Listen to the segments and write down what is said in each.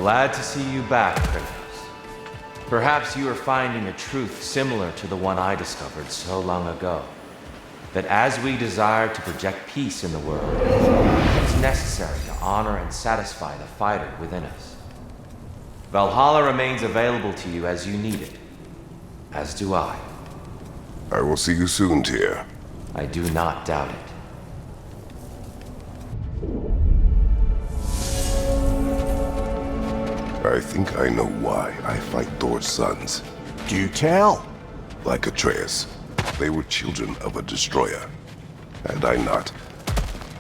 Glad to see you back, Kratos. Perhaps you are finding a truth similar to the one I discovered so long ago. That as we desire to project peace in the world, it's necessary to honor and satisfy the fighter within us. Valhalla remains available to you as you need it, as do I. I will see you soon, Tyr. I do not doubt it. I think I know why I fight Thor's sons. Do tell. Like Atreus, they were children of a destroyer. Had I not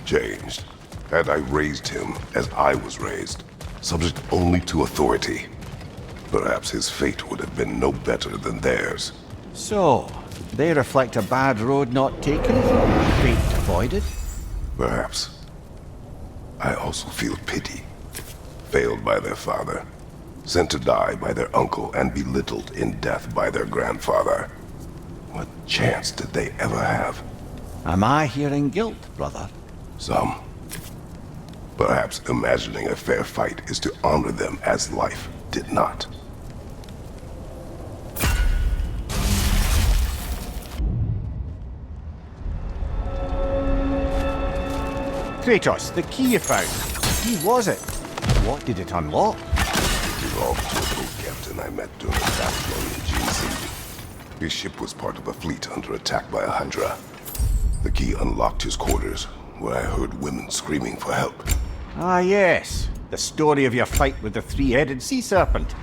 changed, had I raised him as I was raised, subject only to authority, perhaps his fate would have been no better than theirs. So, they reflect a bad road not taken, fate avoided? Perhaps. I also feel pity. Failed by their father, sent to die by their uncle, and belittled in death by their grandfather. What chance did they ever have? Am I hearing guilt, brother? Some. Perhaps imagining a fair fight is to honor them as life did not. Kratos, the key you found. Who was it? What did it unlock? It belonged to a boat captain I met during a battle on the GC. His ship was part of a fleet under attack by a Hydra. The key unlocked his quarters, where I heard women screaming for help. Ah yes, the story of your fight with the three-headed sea serpent.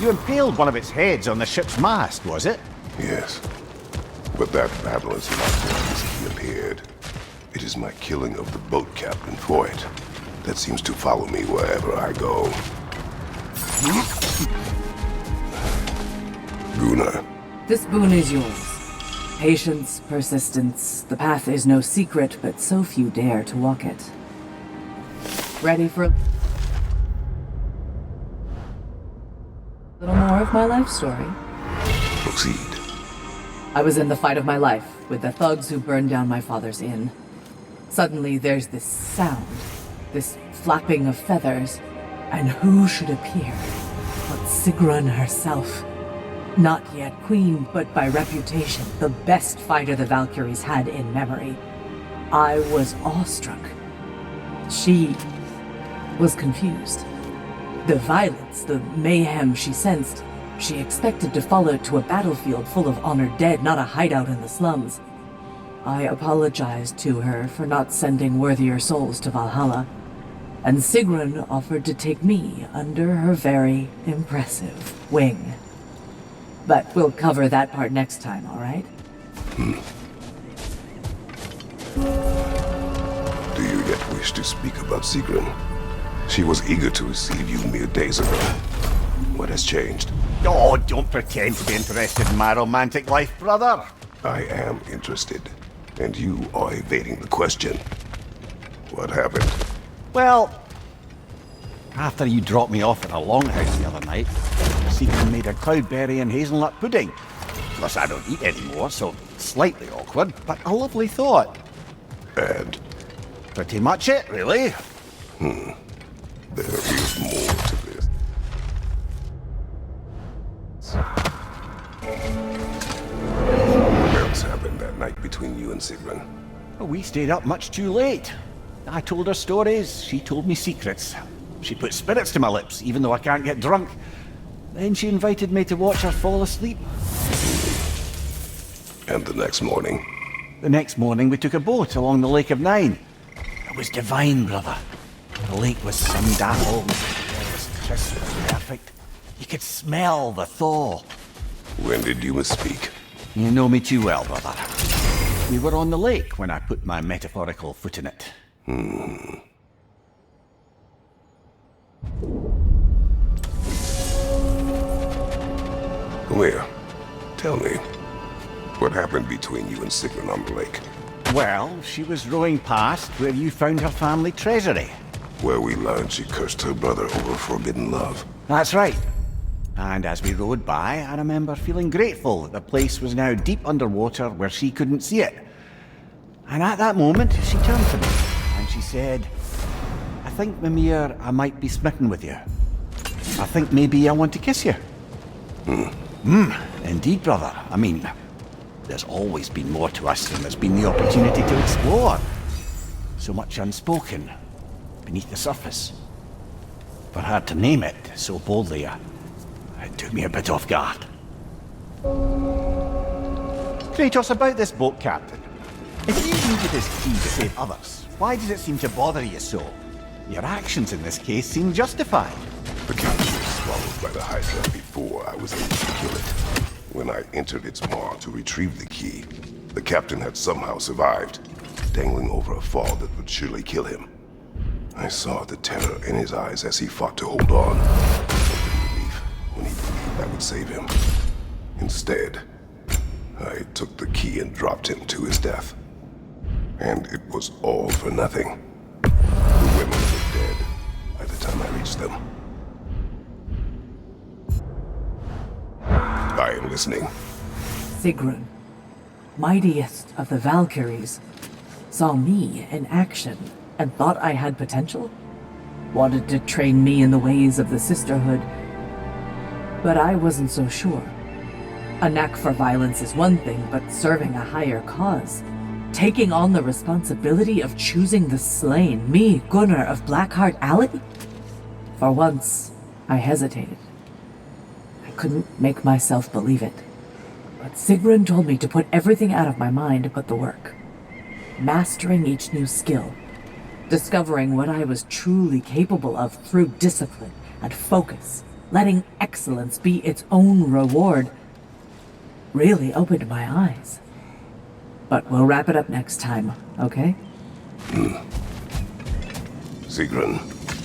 You impaled one of its heads on the ship's mast, was it? Yes. But that battle is not why this key appeared. It is my killing of the boat captain for it that seems to follow me wherever I go. Gunnar. This boon is yours. Patience, persistence. The path is no secret, but so few dare to walk it. Ready for a little more of my life story? Proceed. I was in the fight of my life with the thugs who burned down my father's inn. Suddenly there's this sound, this flapping of feathers, and who should appear but Sigrun herself. Not yet queen, but by reputation, the best fighter the Valkyries had in memory. I was awestruck. She was confused. The violence, the mayhem she sensed, she expected to follow it to a battlefield full of honored dead, not a hideout in the slums. I apologized to her for not sending worthier souls to Valhalla, and Sigrun offered to take me under her very impressive wing. But we'll cover that part next time, all right? Do you yet wish to speak about Sigrun? She was eager to receive you mere days ago. What has changed? Oh, don't pretend to be interested in my romantic life, brother. I am interested, and you are evading the question. What happened? Well, after you dropped me off at a longhouse the other night, Sigrun made a cloudberry and hazelnut pudding. Plus, I don't eat anymore, so slightly awkward, but a lovely thought. And? Pretty much it, really. There is more to this. What else happened that night between you and Sigrun? Well, we stayed up much too late. I told her stories, she told me secrets. She put spirits to my lips, even though I can't get drunk. Then she invited me to watch her fall asleep. And the next morning? The next morning we took a boat along the Lake of Nine. It was divine, brother. The lake was sun-dappled, the air was crisp and perfect. You could smell the thaw. When did you misspeak? You know me too well, brother. We were on the lake when I put my metaphorical foot in it. Come here. Tell me. What happened between you and Sigrun on the lake? Well, she was rowing past where you found her family treasury. Where we learned she cursed her brother over forbidden love. That's right. And as we rowed by, I remember feeling grateful that the place was now deep underwater where she couldn't see it. And at that moment, she turned to me, and she said, I think, Mimir, I might be smitten with you. I think maybe I want to kiss you. Indeed, brother. I mean, there's always been more to us than there's been the opportunity to explore. So much unspoken, beneath the surface. For her to name it so boldly, it took me a bit off guard. Kratos, about this boat, Captain. If you needed this key to save others, why did it seem to bother you so? Your actions in this case seem justified. The captain was swallowed by the Hydra before I was able to kill it. When I entered its maw to retrieve the key, the captain had somehow survived, dangling over a fall that would surely kill him. I saw the terror in his eyes as he fought to hold on, hoping relief when he believed I would save him. Instead, I took the key and dropped him to his death. And it was all for nothing. The women were dead by the time I reached them. I am listening. Sigrun, mightiest of the Valkyries, saw me in action and thought I had potential? Wanted to train me in the ways of the sisterhood. But I wasn't so sure. A knack for violence is one thing, but serving a higher cause, taking on the responsibility of choosing the slain, me, Gunnar of Blackheart Alley? For once, I hesitated. I couldn't make myself believe it. But Sigrun told me to put everything out of my mind but the work. Mastering each new skill, discovering what I was truly capable of through discipline and focus, letting excellence be its own reward, really opened my eyes. But we'll wrap it up next time, okay? Sigrun,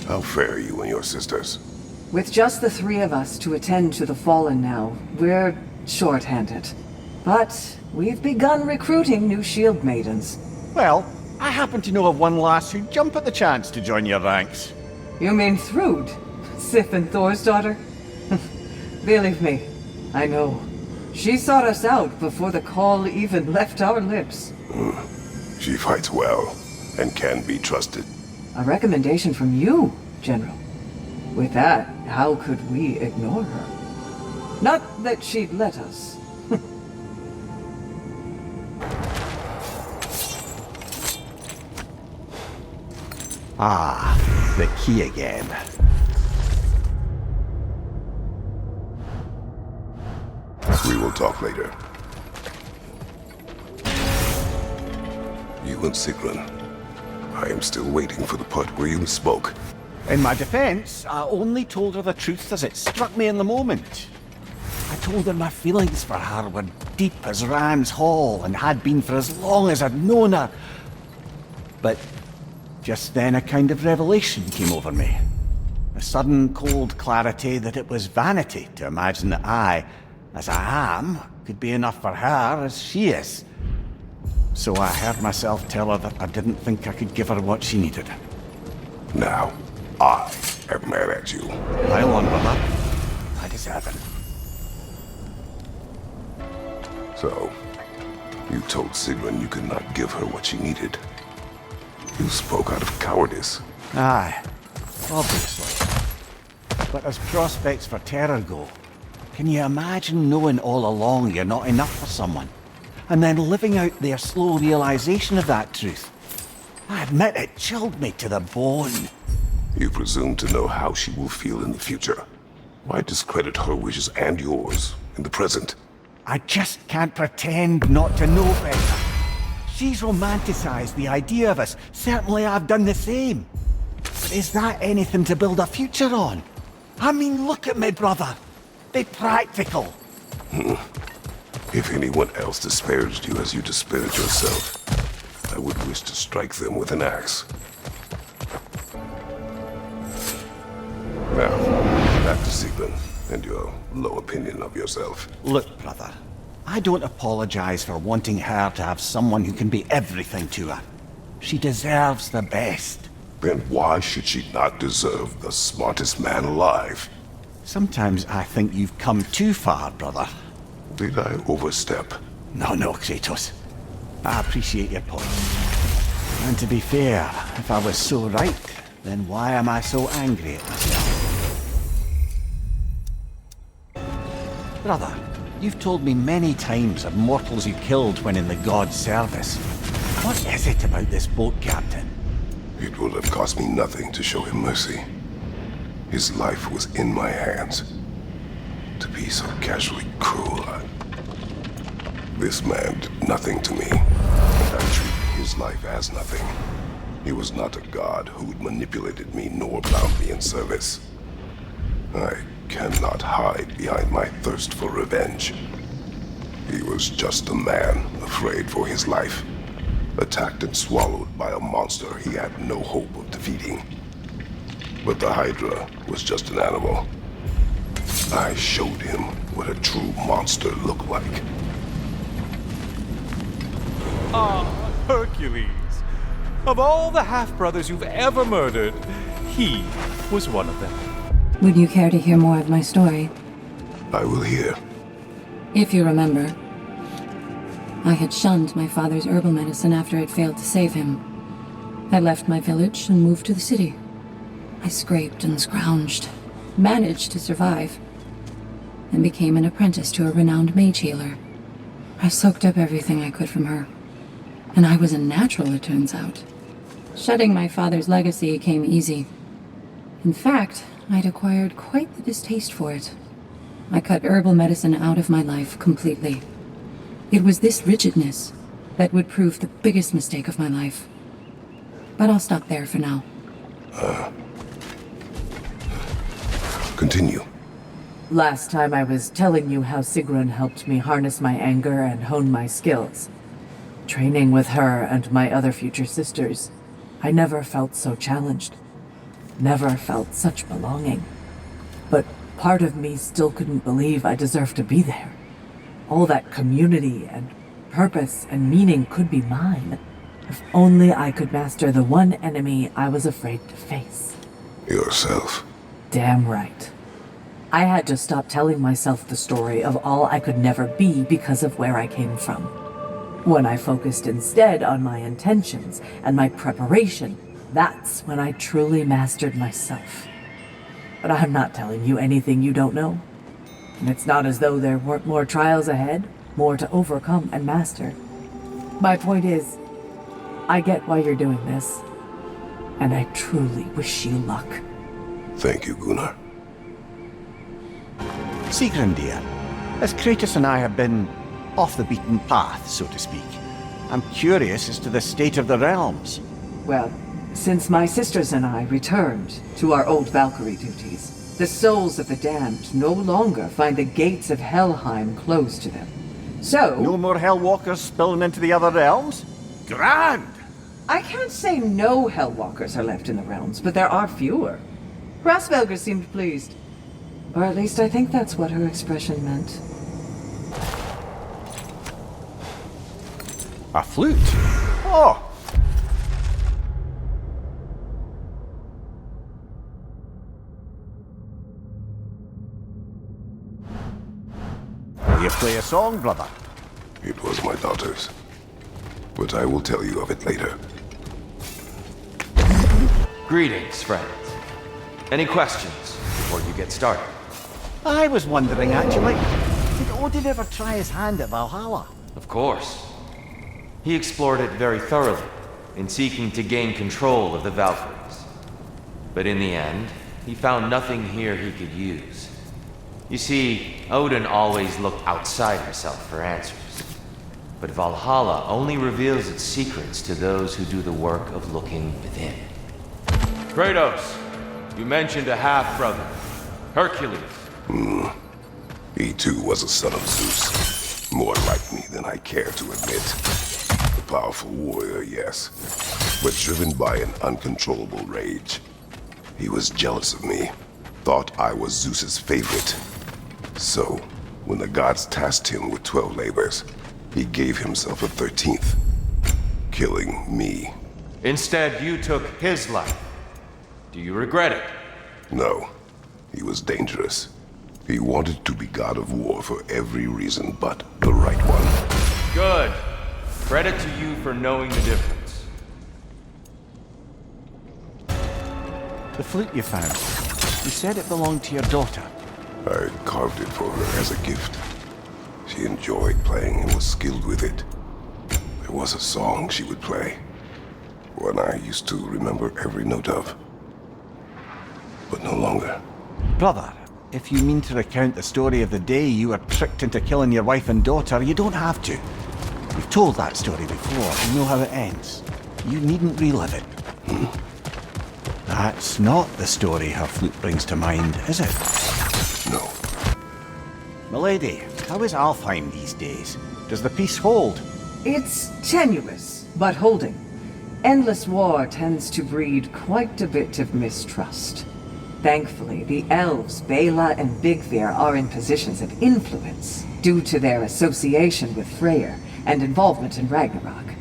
how fare you and your sisters? With just the three of us to attend to the fallen now, we're short-handed. But we've begun recruiting new shield maidens. Well, I happen to know of one lass who'd jump at the chance to join your ranks. You mean Thrud? Sif and Thor's daughter? Believe me, I know. She sought us out before the call even left our lips. She fights well and can be trusted. A recommendation from you, General. With that, how could we ignore her? Not that she'd let us. Ah, the key again. We will talk later. You and Sigrun. I am still waiting for the part where you spoke. In my defense, I only told her the truth as it struck me in the moment. I told her my feelings for her were deep as Ram's Hall and had been for as long as I'd known her. But just then a kind of revelation came over me. A sudden cold clarity that it was vanity to imagine that I, as I am, could be enough for her as she is. So I heard myself tell her that I didn't think I could give her what she needed. Now, I am mad at you. Pile on, brother. I deserve it. So, you told Sigrun you could not give her what she needed. You spoke out of cowardice. Aye, obviously. But as prospects for terror go, can you imagine knowing all along you're not enough for someone, and then living out their slow realization of that truth? I admit it chilled me to the bone. You presume to know how she will feel in the future. Why discredit her wishes and yours in the present? I just can't pretend not to know better. She's romanticized the idea of us. Certainly I've done the same. Is that anything to build a future on? I mean, look at me, brother. Be practical. If anyone else disparaged you as you disparaged yourself, I would wish to strike them with an axe. Now, back to Sigrun and your low opinion of yourself. Look, brother. I don't apologize for wanting her to have someone who can be everything to her. She deserves the best. Then why should she not deserve the smartest man alive? Sometimes I think you've come too far, brother. Did I overstep? No, Kratos. I appreciate your point. And to be fair, if I was so right, then why am I so angry at myself? Brother, you've told me many times of mortals you killed when in the god's service. What is it about this boat captain? It would have cost me nothing to show him mercy. His life was in my hands. To be so casually cruel, This man did nothing to me, and I treated his life as nothing. He was not a god who'd manipulated me nor bound me in service. I cannot hide behind my thirst for revenge. He was just a man afraid for his life, attacked and swallowed by a monster he had no hope of defeating. But the Hydra was just an animal. I showed him what a true monster looked like. Ah, Hercules. Of all the half-brothers you've ever murdered, he was one of them. Would you care to hear more of my story? I will hear. If you remember, I had shunned my father's herbal medicine after it failed to save him. I left my village and moved to the city. I scraped and scrounged, managed to survive, and became an apprentice to a renowned mage healer. I soaked up everything I could from her, and I was a natural, it turns out. Shedding my father's legacy came easy. In fact, I'd acquired quite the distaste for it. I cut herbal medicine out of my life completely. It was this rigidness that would prove the biggest mistake of my life. But I'll stop there for now. Continue. Last time I was telling you how Sigrun helped me harness my anger and hone my skills. Training with her and my other future sisters, I never felt so challenged. Never felt such belonging. But part of me still couldn't believe I deserved to be there. All that community and purpose and meaning could be mine, if only I could master the one enemy I was afraid to face. Yourself. Damn right. I had to stop telling myself the story of all I could never be because of where I came from. When I focused instead on my intentions and my preparation, that's when I truly mastered myself. But I'm not telling you anything you don't know. And it's not as though there weren't more trials ahead, more to overcome and master. My point is, I get why you're doing this, and I truly wish you luck. Thank you, Gunnar. Sigrun, dear, as Kratos and I have been off the beaten path, so to speak, I'm curious as to the state of the realms. Well, since my sisters and I returned to our old Valkyrie duties, the souls of the damned no longer find the gates of Helheim closed to them. So... No more Hellwalkers spilling into the other realms? Grand! I can't say no Hellwalkers are left in the realms, but there are fewer. Rasvelger seemed pleased. Or at least I think that's what her expression meant. A flute? Oh! Will you play a song, brother? It was my daughter's. But I will tell you of it later. Greetings, friends. Any questions before you get started? I was wondering, actually, did Odin ever try his hand at Valhalla? Of course. He explored it very thoroughly, in seeking to gain control of the Valkyries. But in the end, he found nothing here he could use. You see, Odin always looked outside himself for answers. But Valhalla only reveals its secrets to those who do the work of looking within. Kratos, you mentioned a half-brother, Hercules. He too was a son of Zeus. More like me than I care to admit. A powerful warrior, yes, but driven by an uncontrollable rage. He was jealous of me, thought I was Zeus's favorite. So, when the gods tasked him with 12 labors, he gave himself a 13th, killing me. Instead, you took his life. Do you regret it? No, he was dangerous. He wanted to be god of war for every reason but the right one. Good. Credit to you for knowing the difference. The flute you found. You said it belonged to your daughter. I carved it for her as a gift. She enjoyed playing and was skilled with it. There was a song she would play, one I used to remember every note of. But no longer. Brother, if you mean to recount the story of the day you were tricked into killing your wife and daughter, you don't have to. We've told that story before, you know how it ends. You needn't relive it. That's not the story her flute brings to mind, is it? No. Milady, how is Alfheim these days? Does the peace hold? It's tenuous, but holding. Endless war tends to breed quite a bit of mistrust. Thankfully, the elves, Bela and Bigvir, are in positions of influence due to their association with Freyr and involvement in Ragnarök.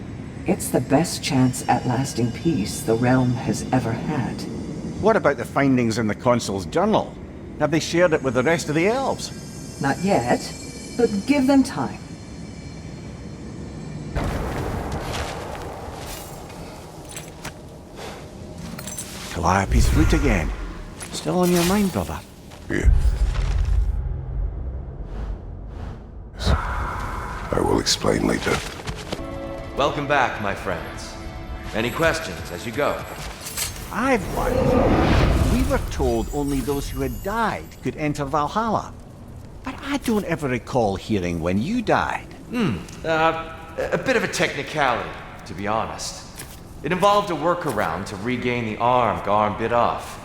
It's the best chance at lasting peace the realm has ever had. What about the findings in the Consul's journal? Have they shared it with the rest of the elves? Not yet, but give them time. Calliope's flute again. Still on your mind, brother? Here. Yes. I will explain later. Welcome back, my friends. Any questions as you go? I've one. We were told only those who had died could enter Valhalla. But I don't ever recall hearing when you died. A bit of a technicality, to be honest. It involved a workaround to regain the arm Garm bit off.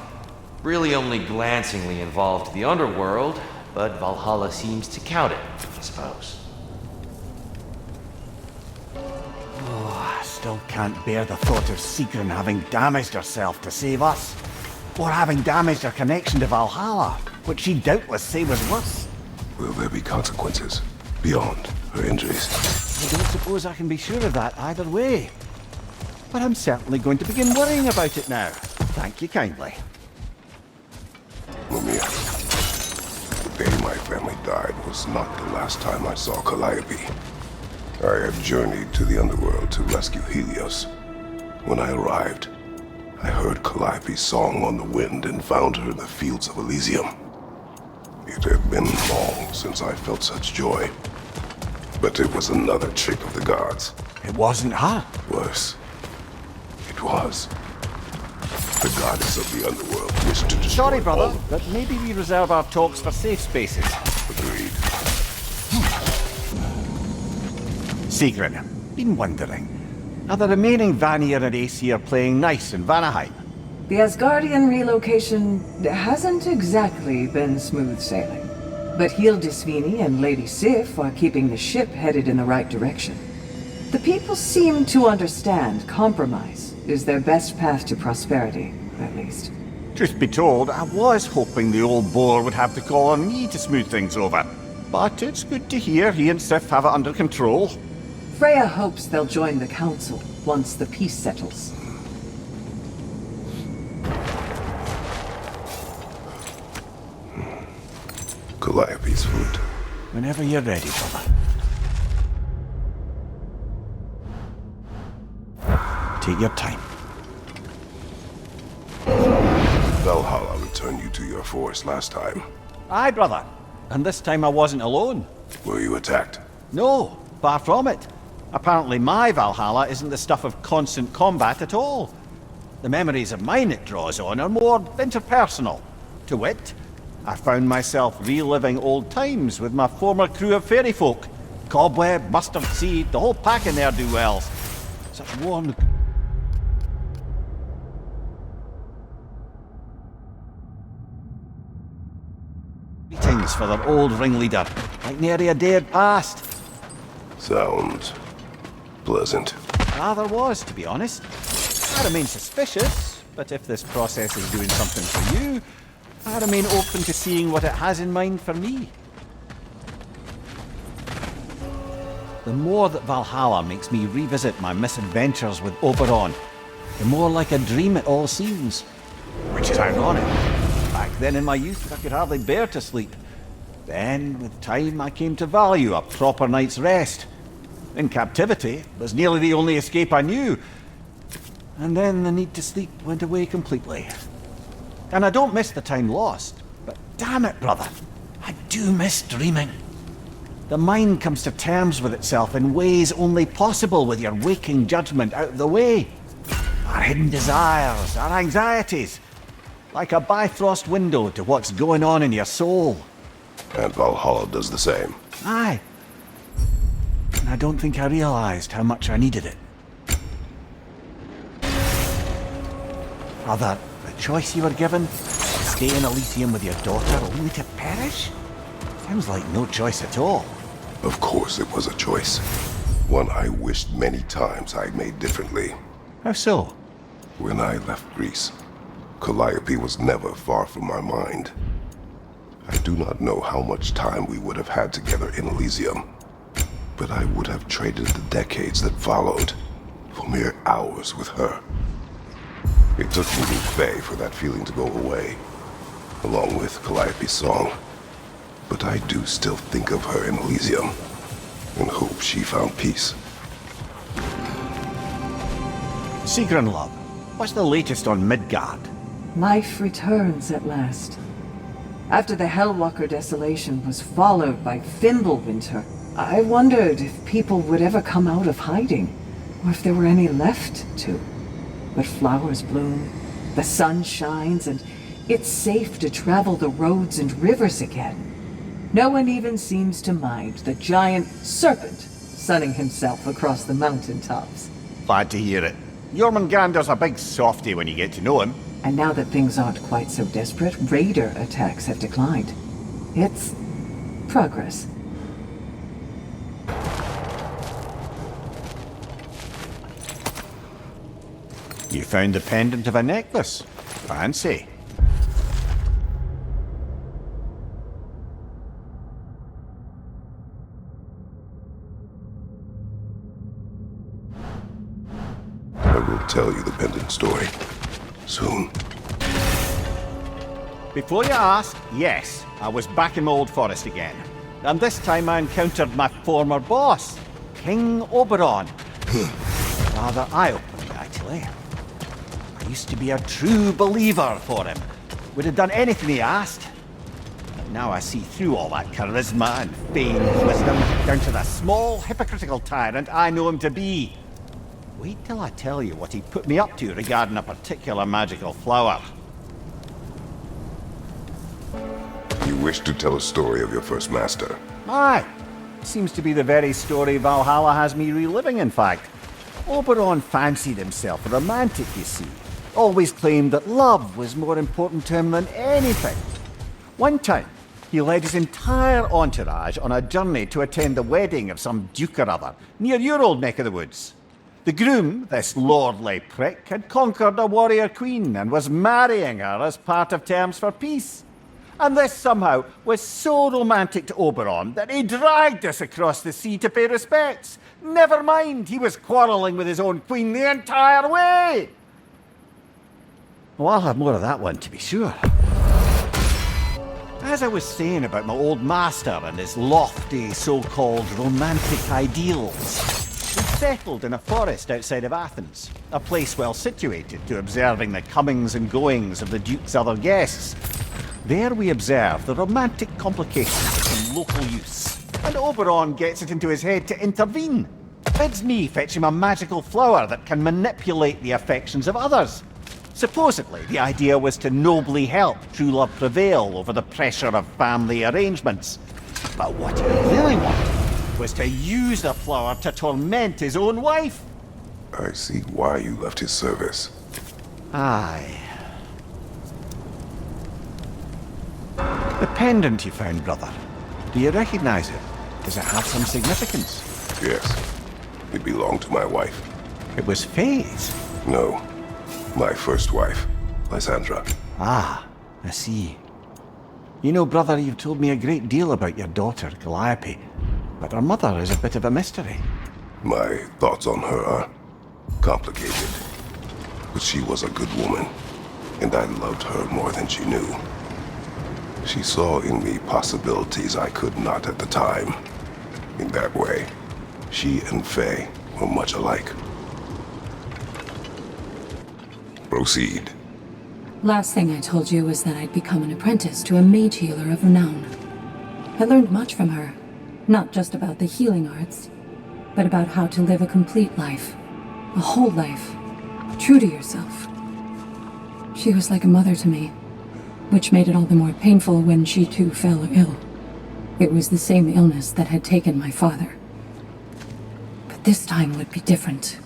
Really only glancingly involved the underworld, but Valhalla seems to count it, I suppose. Oh, I still can't bear the thought of Sigrun having damaged herself to save us. Or having damaged her connection to Valhalla, which she'd doubtless say was worse. Will there be consequences beyond her injuries? I don't suppose I can be sure of that either way. But I'm certainly going to begin worrying about it now. Thank you kindly. Mumia, the day my family died was not the last time I saw Calliope. I had journeyed to the underworld to rescue Helios. When I arrived, I heard Calliope's song on the wind and found her in the fields of Elysium. It had been long since I felt such joy. But it was another trick of the gods. It wasn't her. Worse. It was. The goddess of the underworld wished to destroy Sorry, brother, all- but maybe we reserve our talks for safe spaces. Agreed. Sigrun, been wondering. Are the remaining Vanir and Aesir playing nice in Vanaheim? The Asgardian relocation hasn't exactly been smooth sailing. But Hildisvini and Lady Sif are keeping the ship headed in the right direction. The people seem to understand compromise is their best path to prosperity, at least. Truth be told, I was hoping the old boar would have to call on me to smooth things over. But it's good to hear he and Sif have it under control. Freya hopes they'll join the council once the peace settles. Calliope's flute. Whenever you're ready, brother. Take your time. Valhalla returned you to your forest last time. Aye, brother. And this time I wasn't alone. Were you attacked? No, far from it. Apparently my Valhalla isn't the stuff of constant combat at all. The memories of mine it draws on are more interpersonal. To wit, I found myself reliving old times with my former crew of fairy folk. Cobweb, mustard seed, the whole pack in there do wells. Such warm... Greetings for their old ringleader, like nary a day had passed. Sounds pleasant. Rather was, to be honest. I remain suspicious, but if this process is doing something for you, I remain open to seeing what it has in mind for me. The more that Valhalla makes me revisit my misadventures with Oberon, the more like a dream it all seems. Which is ironic. Back then in my youth, I could hardly bear to sleep. Then, with time, I came to value a proper night's rest. In captivity, it was nearly the only escape I knew. And then the need to sleep went away completely. And I don't miss the time lost, but damn it, brother. do miss dreaming. The mind comes to terms with itself in ways only possible with your waking judgment out of the way. Our hidden desires, our anxieties, like a Bifrost window to what's going on in your soul. And Valhalla does the same. Aye. And I don't think I realized how much I needed it. Brother, the choice you were given, stay in Elysium with your daughter only to perish? Sounds like no choice at all. Of course it was a choice. One I wished many times I'd made differently. How so? When I left Greece, Calliope was never far from my mind. I do not know how much time we would have had together in Elysium, but I would have traded the decades that followed for mere hours with her. It took meeting Faye for that feeling to go away, along with Calliope's song. But I do still think of her in Elysium, and hope she found peace. Sigrun, love, what's the latest on Midgard? Life returns at last. After the Hellwalker desolation was followed by Fimbulwinter, I wondered if people would ever come out of hiding, or if there were any left to. But flowers bloom, the sun shines, and it's safe to travel the roads and rivers again. No one even seems to mind the giant serpent sunning himself across the mountaintops. Glad to hear it. Jormungandr's a big softy when you get to know him. And now that things aren't quite so desperate, raider attacks have declined. It's progress. You found the pendant of a necklace. Fancy. I will tell you the pendant story. Soon. Before you ask, yes, I was back in my old forest again. And this time I encountered my former boss, King Oberon. Rather eye-opening, actually. I used to be a true believer for him. Would have done anything he asked. But now I see through all that charisma and feigned wisdom down to the small, hypocritical tyrant I know him to be. Wait till I tell you what he put me up to regarding a particular magical flower. You wish to tell a story of your first master. Aye. Seems to be the very story Valhalla has me reliving, in fact. Oberon fancied himself a romantic, you see. Always claimed that love was more important to him than anything. One time, he led his entire entourage on a journey to attend the wedding of some duke or other, near your old neck of the woods. The groom, this lordly prick, had conquered a warrior queen and was marrying her as part of terms for peace. And this somehow was so romantic to Oberon that he dragged us across the sea to pay respects. Never mind, he was quarrelling with his own queen the entire way. Well, I'll have more of that one, to be sure. As I was saying about my old master and his lofty so-called romantic ideals, we settled in a forest outside of Athens, a place well situated to observing the comings and goings of the Duke's other guests. There we observe the romantic complications of some local use, and Oberon gets it into his head to intervene. Bids me fetch him a magical flower that can manipulate the affections of others. Supposedly, the idea was to nobly help true love prevail over the pressure of family arrangements. But what he really wanted was to use the flower to torment his own wife. I see why you left his service. Aye. The pendant you found, brother. Do you recognize it? Does it have some significance? Yes. It belonged to my wife. It was Faye's. No. My first wife, Lysandra. Ah, I see. You know, brother, you've told me a great deal about your daughter, Calliope. But her mother is a bit of a mystery. My thoughts on her are complicated. But she was a good woman, and I loved her more than she knew. She saw in me possibilities I could not at the time. In that way, she and Faye were much alike. Proceed. Last thing I told you was that I'd become an apprentice to a mage healer of renown. I learned much from her, not just about the healing arts, but about how to live a complete life, a whole life, true to yourself. She was like a mother to me, which made it all the more painful when she too fell ill. It was the same illness that had taken my father. But this time would be different.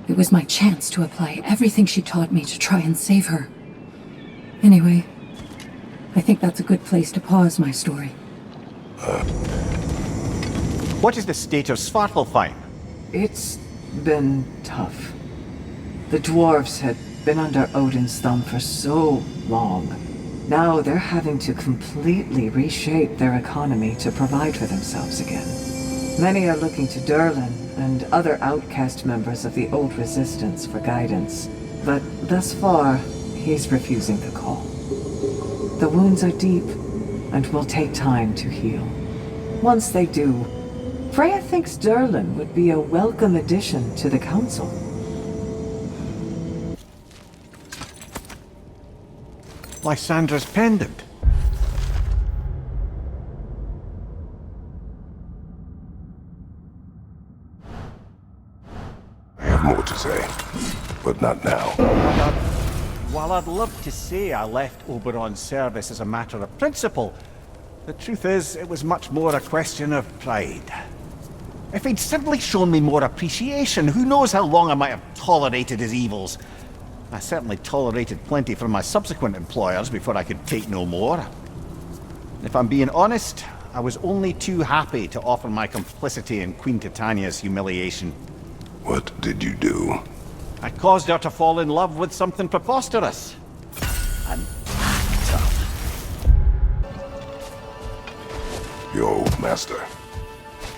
It was my chance to apply everything she taught me to try and save her. Anyway, I think that's a good place to pause my story. What is the state of Svartalfheim? It's been tough. The dwarves had been under Odin's thumb for so long. Now they're having to completely reshape their economy to provide for themselves again. Many are looking to Durlin and other outcast members of the old resistance for guidance. But thus far, he's refusing the call. The wounds are deep and will take time to heal. Once they do, Freya thinks Durlin would be a welcome addition to the council. Lysandra's pendant. I have more to say, but not now. While I'd love to say I left Oberon's service as a matter of principle, the truth is it was much more a question of pride. If he'd simply shown me more appreciation, who knows how long I might have tolerated his evils. I certainly tolerated plenty from my subsequent employers before I could take no more. If I'm being honest, I was only too happy to offer my complicity in Queen Titania's humiliation. What did you do? I caused her to fall in love with something preposterous. An actor. Your old master.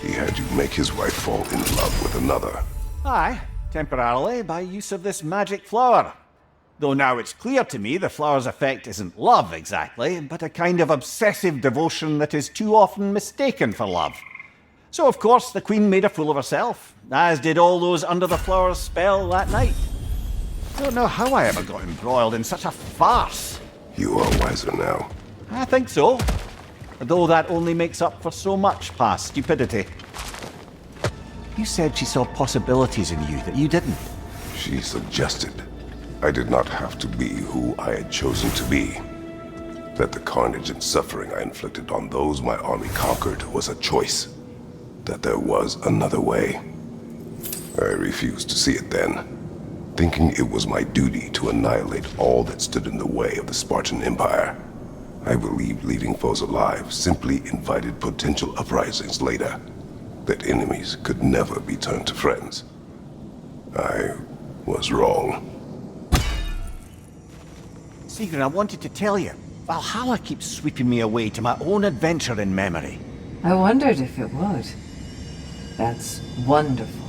He had you make his wife fall in love with another. Aye, temporarily, by use of this magic flower. Though now it's clear to me the flower's effect isn't love exactly, but a kind of obsessive devotion that is too often mistaken for love. So of course the Queen made a fool of herself, as did all those under the flower's spell that night. I don't know how I ever got embroiled in such a farce. You are wiser now. I think so. Though that only makes up for so much past stupidity. You said she saw possibilities in you that you didn't. She suggested I did not have to be who I had chosen to be. That the carnage and suffering I inflicted on those my army conquered was a choice. That there was another way. I refused to see it then, thinking it was my duty to annihilate all that stood in the way of the Spartan Empire. I believed leaving foes alive simply invited potential uprisings later, that enemies could never be turned to friends. I was wrong. Sigrun, I wanted to tell you, Valhalla keeps sweeping me away to my own adventure in memory. I wondered if it would. That's wonderful.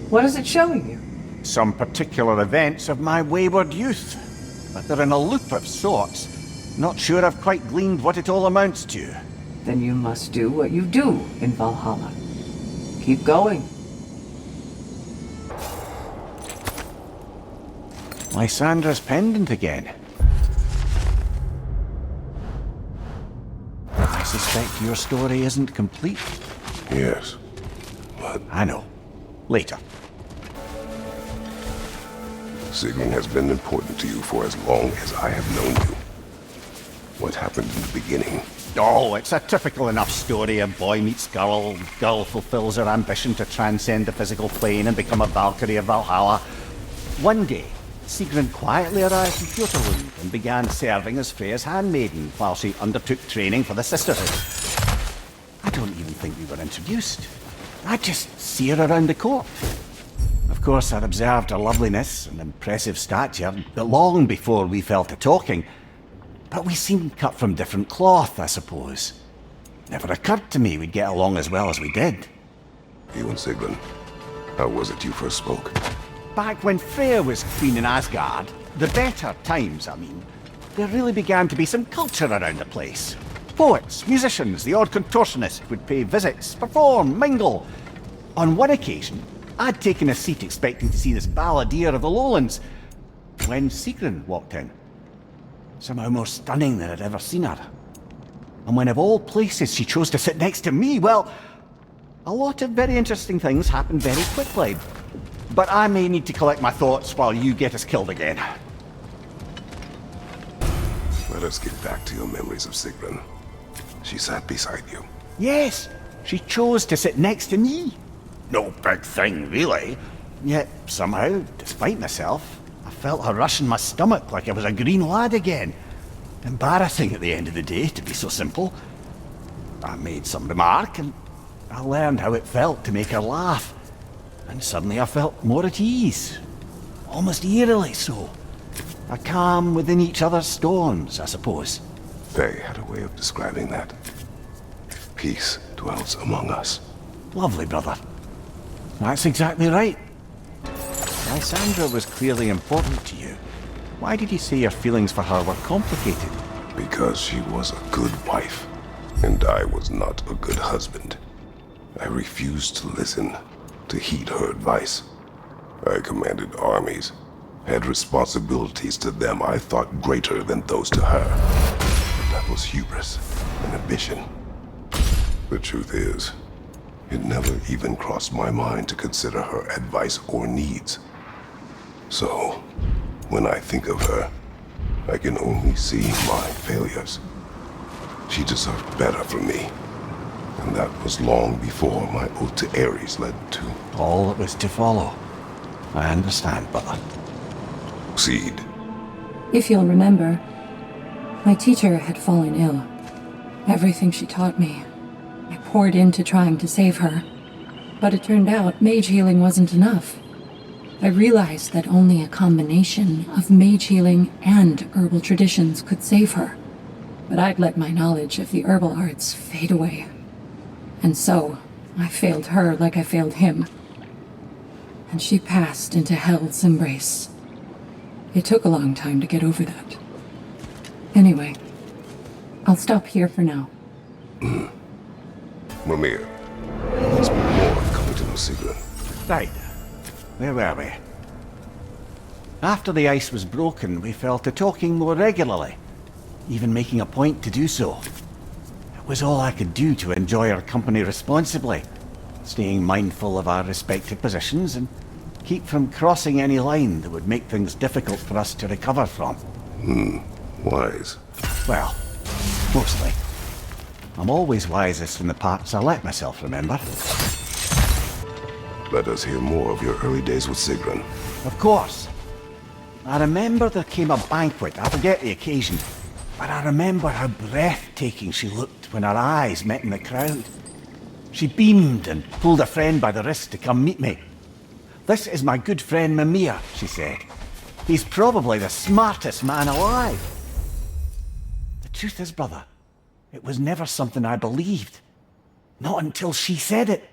What is it showing you? Some particular events of my wayward youth, but they're in a loop of sorts. Not sure I've quite gleaned what it all amounts to. Then you must do what you do in Valhalla. Keep going. Lysandra's pendant again. I suspect your story isn't complete. Yes, but I know. Later. Sigrun has been important to you for as long as I have known you. What happened in the beginning? Oh, it's a typical enough story. A boy meets girl, girl fulfills her ambition to transcend the physical plane and become a Valkyrie of Valhalla. One day, Sigrun quietly arrived in Jotunheim and began serving as Freya's handmaiden while she undertook training for the sisterhood. I don't even think we were introduced. I just see her around the court. Of course, I observed her loveliness and impressive stature long before we fell to talking. But we seemed cut from different cloth, I suppose. Never occurred to me we'd get along as well as we did. You and Sigrun, how was it you first spoke? Back when Freya was queen in Asgard, the better times, I mean, there really began to be some culture around the place. Poets, musicians, the odd contortionist would pay visits, perform, mingle. On one occasion, I'd taken a seat expecting to see this balladeer of the lowlands, when Sigrun walked in. Somehow more stunning than I'd ever seen her. And when of all places she chose to sit next to me, well, a lot of very interesting things happened very quickly. But I may need to collect my thoughts while you get us killed again. Let us get back to your memories of Sigrun. She sat beside you. Yes, she chose to sit next to me. No big thing, really. Yet, somehow, despite myself, I felt a rush in my stomach like I was a green lad again. Embarrassing at the end of the day, to be so simple. I made some remark, and I learned how it felt to make her laugh. And suddenly I felt more at ease. Almost eerily so. A calm within each other's storms, I suppose. Faye had a way of describing that. Peace dwells among us. Lovely, brother. That's exactly right. Lysandra was clearly important to you. Why did you say your feelings for her were complicated? Because she was a good wife, and I was not a good husband. I refused to listen, to heed her advice. I commanded armies, had responsibilities to them I thought greater than those to her. But that was hubris and ambition. The truth is, it never even crossed my mind to consider her advice or needs. So, when I think of her, I can only see my failures. She deserved better from me. And that was long before my oath to Ares led to... All that was to follow. I understand, brother. Proceed. If you'll remember, my teacher had fallen ill. Everything she taught me, I poured into trying to save her. But it turned out mage healing wasn't enough. I realized that only a combination of mage healing and herbal traditions could save her. But I'd let my knowledge of the herbal arts fade away. And so, I failed her like I failed him. And she passed into Hell's embrace. It took a long time to get over that. Anyway, I'll stop here for now. Mimir, there's more coming to know Sigrun. Right. Where were we? After the ice was broken, we fell to talking more regularly, even making a point to do so. It was all I could do to enjoy her company responsibly, staying mindful of our respective positions and keep from crossing any line that would make things difficult for us to recover from. Wise. Well, mostly. I'm always wisest in the parts I let myself remember. Let us hear more of your early days with Sigrun. Of course. I remember there came a banquet. I forget the occasion. But I remember how breathtaking she looked when our eyes met in the crowd. She beamed and pulled a friend by the wrist to come meet me. "This is my good friend Mimir," she said. "He's probably the smartest man alive." The truth is, brother, it was never something I believed. Not until she said it.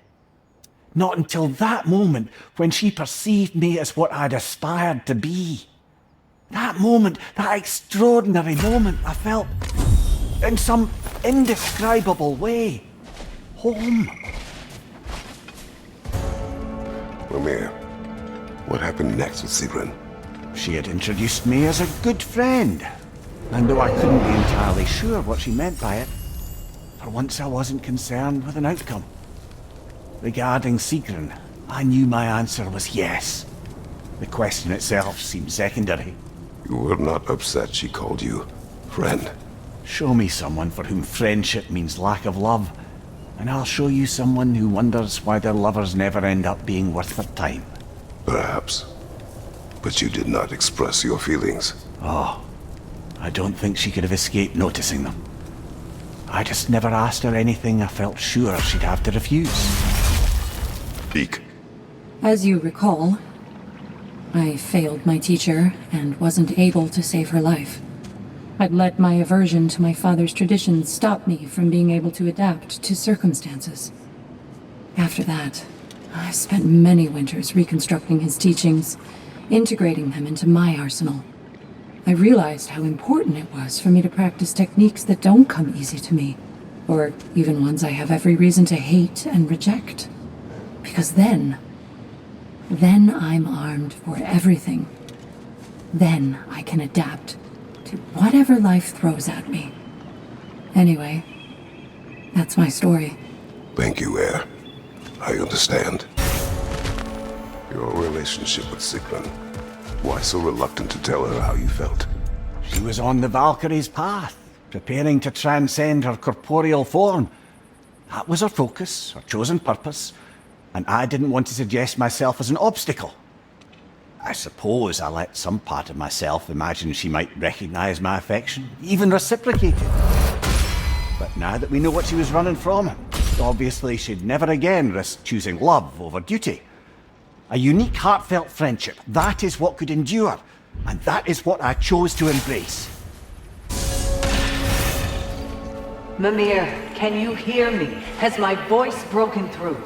Not until that moment when she perceived me as what I'd aspired to be. That moment, that extraordinary moment, I felt, in some indescribable way, home. Mimir, what happened next with Sigrun? She had introduced me as a good friend, and though I couldn't be entirely sure what she meant by it, for once I wasn't concerned with an outcome. Regarding Sigrun, I knew my answer was yes. The question itself seemed secondary. You were not upset she called you friend. Show me someone for whom friendship means lack of love, and I'll show you someone who wonders why their lovers never end up being worth their time. Perhaps. But you did not express your feelings. Oh, I don't think she could have escaped noticing them. I just never asked her anything I felt sure she'd have to refuse. Speak. As you recall, I failed my teacher and wasn't able to save her life. I'd let my aversion to my father's traditions stop me from being able to adapt to circumstances. After that, I spent many winters reconstructing his teachings, integrating them into my arsenal. I realized how important it was for me to practice techniques that don't come easy to me, or even ones I have every reason to hate and reject. Because then I'm armed for everything. Then I can adapt to whatever life throws at me. Anyway, That's my story. Thank you, Heir. I understand. Your relationship with Sigrun. Why so reluctant to tell her how you felt? She was on the Valkyrie's path, preparing to transcend her corporeal form. That was her focus, her chosen purpose, and I didn't want to suggest myself as an obstacle. I suppose I let some part of myself imagine she might recognize my affection, even reciprocate it. But now that we know what she was running from, obviously she'd never again risk choosing love over duty. A unique, heartfelt friendship, that is what could endure, and that is what I chose to embrace. Mimir, can you hear me? Has my voice broken through?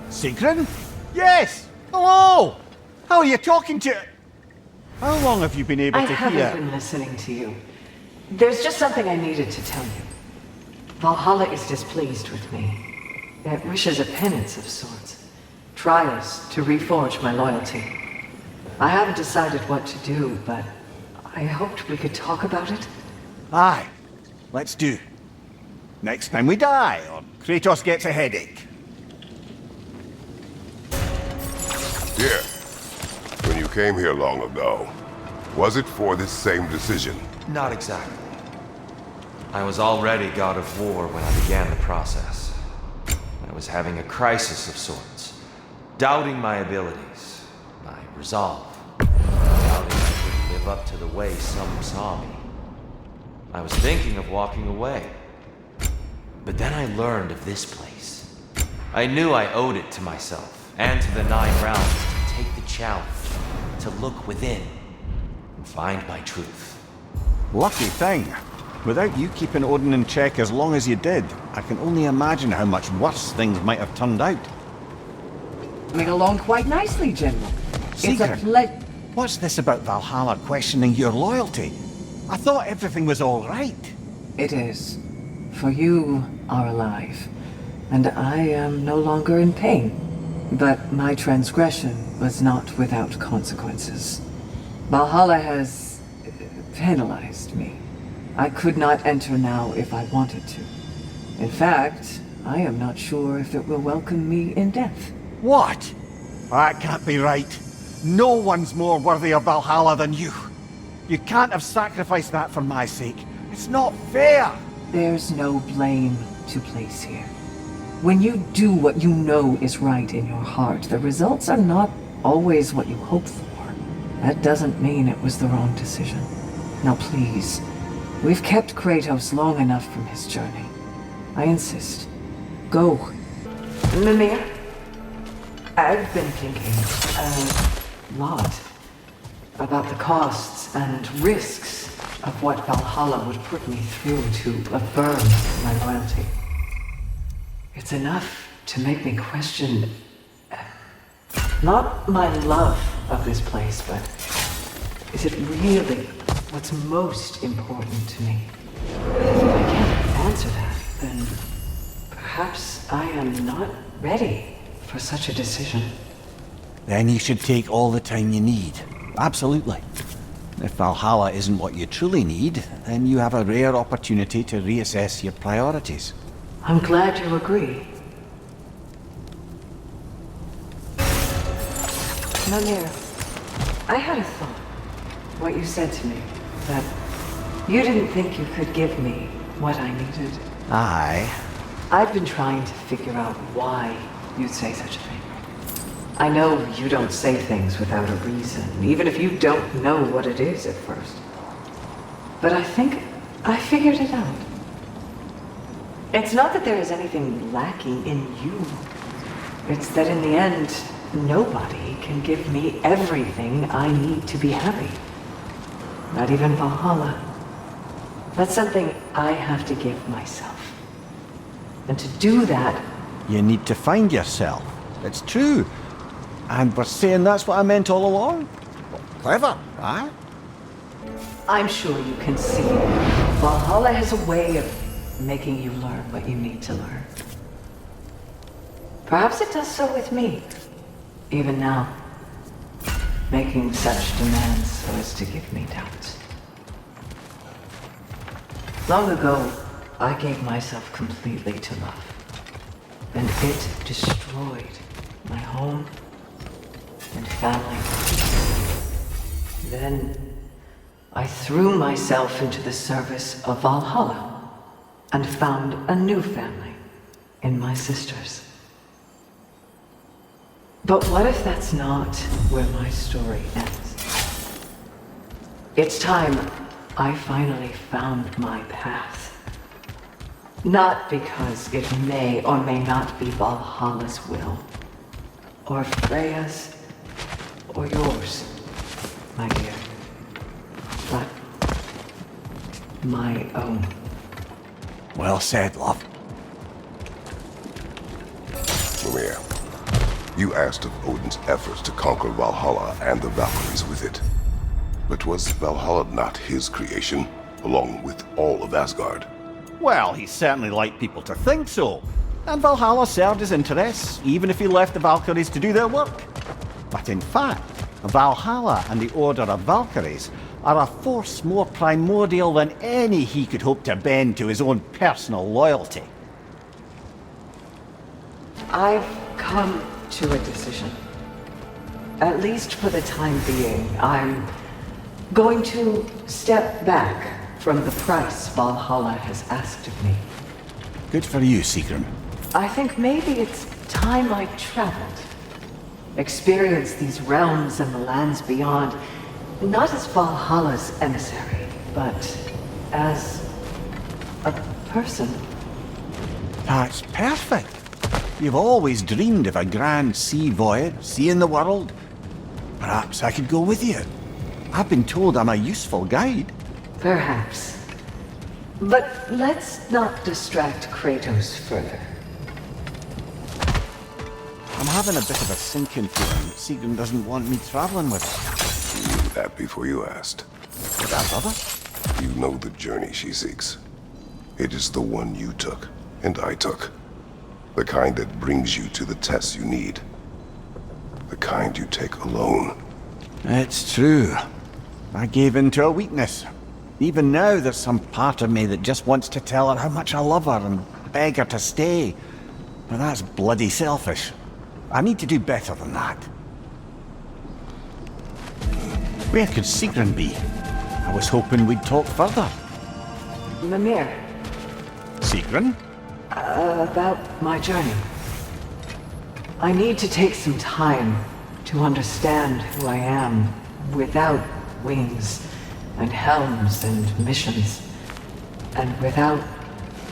Sigrun? Yes! Hello! How are you talking to... How long have you been able I to haven't hear? been listening to you. There's just something I needed to tell you. Valhalla is displeased with me. It wishes a penance of sorts. Trials to reforge my loyalty. I haven't decided what to do, but I hoped we could talk about it. Aye, let's do. Next time we die, or Kratos gets a headache. Yeah. When you came here long ago, was it for this same decision? Not exactly. I was already God of War when I began the process. I was having a crisis of sorts, doubting my abilities, my resolve, doubting I could live up to the way some saw me. I was thinking of walking away. But then I learned of this place. I knew I owed it to myself and to the Nine Realms to take the challenge, to look within and find my truth. Lucky thing. Without you keeping Odin in check as long as you did, I can only imagine how much worse things might have turned out. Coming along quite nicely, General. It's a Sigrun, pleasure. what's this about Valhalla questioning your loyalty? I thought everything was all right. It is. For you are alive, and I am no longer in pain. But my transgression was not without consequences. Valhalla has penalized me. I could not enter now if I wanted to. In fact, I am not sure if it will welcome me in death. What? That can't be right. No one's more worthy of Valhalla than you. You can't have sacrificed that for my sake. It's not fair. There's no blame to place here. When you do what you know is right in your heart, the results are not always what you hope for. That doesn't mean it was the wrong decision. Now please, we've kept Kratos long enough from his journey. I insist. Go. Mimir, I've been thinking a lot about the costs and risks of what Valhalla would put me through to affirm my loyalty. It's enough to make me question not my love of this place, but is it really what's most important to me? If I can't answer that, then perhaps I am not ready for such a decision. Then you should take all the time you need. Absolutely. If Valhalla isn't what you truly need, then you have a rare opportunity to reassess your priorities. I'm glad you agree. Mimir, I had a thought. What you said to me, that you didn't think you could give me what I needed. Aye. I've been trying to figure out why you'd say such a thing. I know you don't say things without a reason, even if you don't know what it is at first. But I think I figured it out. It's not that there is anything lacking in you. It's that in the end, nobody can give me everything I need to be happy. Not even Valhalla. That's something I have to give myself. And to do that... You need to find yourself. It's true. And we're saying that's what I meant all along? Well, clever, huh? I'm sure you can see. Valhalla has a way of making you learn what you need to learn. Perhaps it does so with me. Even now. Making such demands so as to give me doubts. Long ago, I gave myself completely to love. And it destroyed my home and family. Then I threw myself into the service of Valhalla and found a new family in my sisters. But what if that's not where my story ends? It's time I finally found my path. Not because it may or may not be Valhalla's will, or Freya's, or yours, my dear, but my own. Well said, love. Mimir, you asked of Odin's efforts to conquer Valhalla and the Valkyries with it. But was Valhalla not his creation, along with all of Asgard? Well, he certainly liked people to think so. And Valhalla served his interests, even if he left the Valkyries to do their work. But in fact, Valhalla and the Order of Valkyries are a force more primordial than any he could hope to bend to his own personal loyalty. I've come to a decision. At least for the time being, I'm going to step back from the price Valhalla has asked of me. Good for you, Sigrun. I think maybe it's time I traveled. Experience these realms and the lands beyond, not as Valhalla's emissary, but as a person. That's perfect. You've always dreamed of a grand sea voyage, seeing the world. Perhaps I could go with you. I've been told I'm a useful guide. Perhaps. But let's not distract Kratos further. I'm having a bit of a sinking feeling that Sigrun doesn't want me traveling with her. You knew that before you asked. Did that bother? You know the journey she seeks. It is the one you took, and I took. The kind that brings you to the tests you need. The kind you take alone. It's true. I gave in to a weakness. Even now, there's some part of me that just wants to tell her how much I love her and beg her to stay. But that's bloody selfish. I need to do better than that. Where could Sigrun be? I was hoping we'd talk further. Mimir, Sigrun? about my journey. I need to take some time to understand who I am without wings and helms and missions, and without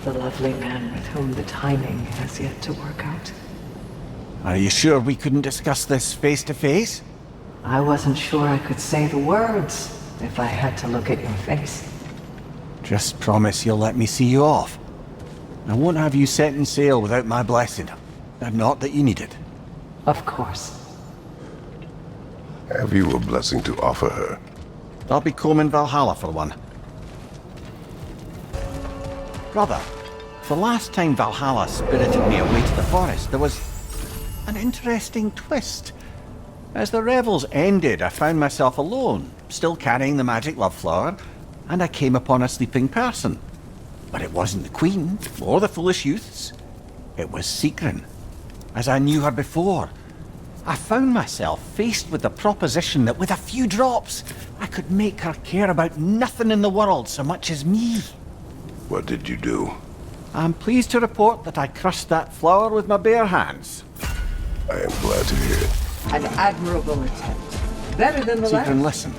the lovely man with whom the timing has yet to work out. Are you sure we couldn't discuss this face to face? I wasn't sure I could say the words if I had to look at your face. Just promise you'll let me see you off. I won't have you setting sail without my blessing. And not that you need it. Of course. Have you a blessing to offer her? I'll be combing Valhalla for one. Brother, the last time Valhalla spirited me away to the forest, there was an interesting twist. As the revels ended, I found myself alone, still carrying the magic love flower, and I came upon a sleeping person. But it wasn't the queen, or the foolish youths. It was Sigrun, as I knew her before. I found myself faced with the proposition that with a few drops, I could make her care about nothing in the world so much as me. What did you do? I'm pleased to report that I crushed that flower with my bare hands. I am glad to hear it. An admirable attempt. Better than the Sigrun, last. listen.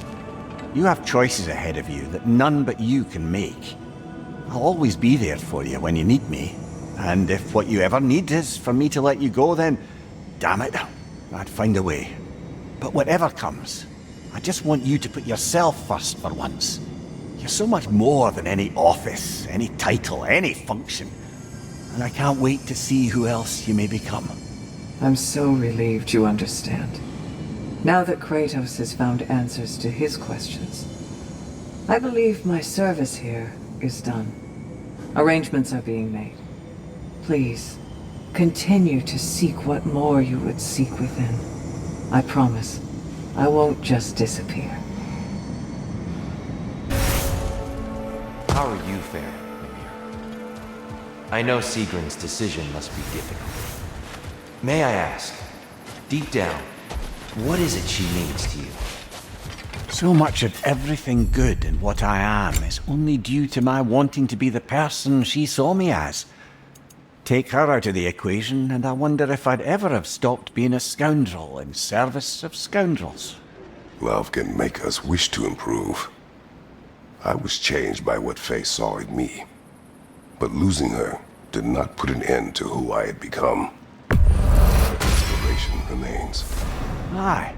You have choices ahead of you that none but you can make. I'll always be there for you when you need me. And if what you ever need is for me to let you go, then damn it, I'd find a way. But whatever comes, I just want you to put yourself first for once. You're so much more than any office, any title, any function. And I can't wait to see who else you may become. I'm so relieved you understand. Now that Kratos has found answers to his questions, I believe my service here is done. Arrangements are being made. Please, continue to seek what more you would seek within. I promise, I won't just disappear. How are you faring, Mimir? I know Sigrun's decision must be difficult. May I ask, deep down, what is it she means to you? So much of everything good in what I am is only due to my wanting to be the person she saw me as. Take her out of the equation, and I wonder if I'd ever have stopped being a scoundrel in service of scoundrels. Love can make us wish to improve. I was changed by what Faye saw in me. But losing her did not put an end to who I had become. Inspiration remains. Aye.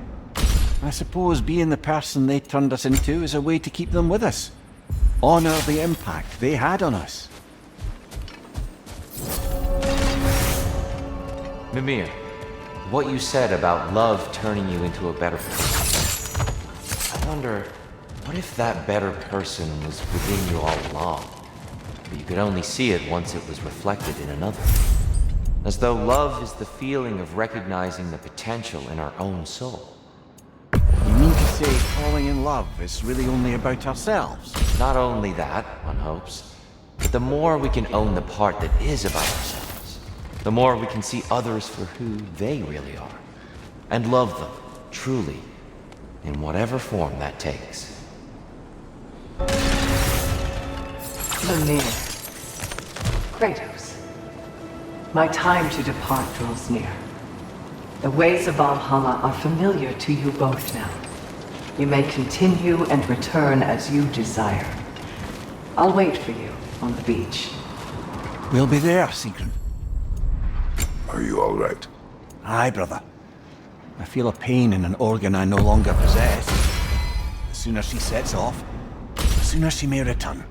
I suppose being the person they turned us into is a way to keep them with us. Honor the impact they had on us. Mimir, what you said about love turning you into a better person. I wonder, what if that better person was within you all along? But you could only see it once it was reflected in another. As though love is the feeling of recognizing the potential in our own soul. You mean to say falling in love is really only about ourselves? Not only that, one hopes, but the more we can own the part that is about ourselves, the more we can see others for who they really are, and love them, truly, in whatever form that takes. Mimir. Kratos. My time to depart draws near. The ways of Valhalla are familiar to you both now. You may continue and return as you desire. I'll wait for you on the beach. We'll be there, Sigrun. Are you all right? Aye, brother. I feel a pain in an organ I no longer possess. The sooner she sets off, the sooner she may return.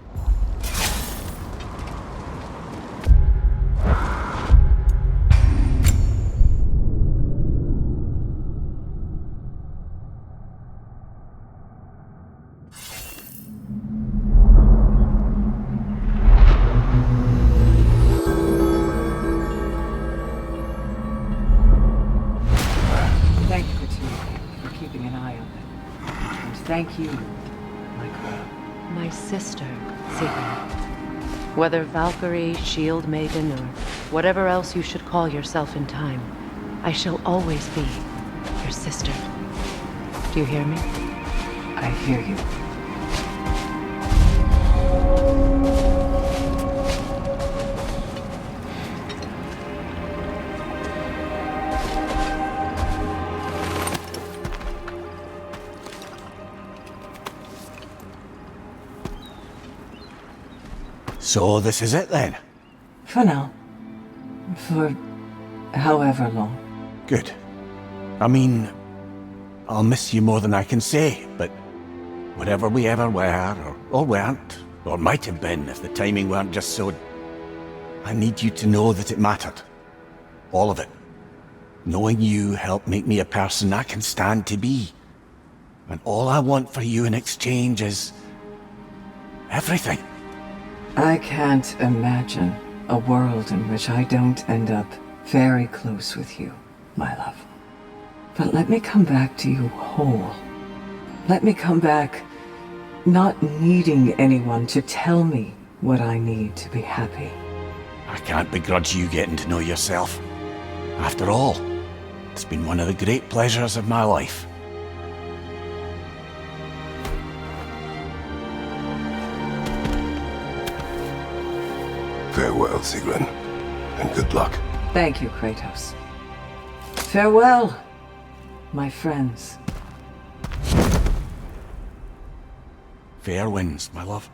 Thank you, my queen. My sister, Sigrid. Whether Valkyrie, Shield Maiden, or whatever else you should call yourself in time, I shall always be your sister. Do you hear me? I hear you. So this is it then? For now. For however long. Good. I mean, I'll miss you more than I can say, but whatever we ever were, or weren't, or might have been if the timing weren't just so... I need you to know that it mattered. All of it. Knowing you helped make me a person I can stand to be. And all I want for you in exchange is... everything. I can't imagine a world in which I don't end up very close with you, my love. But let me come back to you whole. Let me come back not needing anyone to tell me what I need to be happy. I can't begrudge you getting to know yourself. After all, it's been one of the great pleasures of my life. Farewell, Sigrun, and good luck. Thank you, Kratos. Farewell, my friends. Fair winds, my love.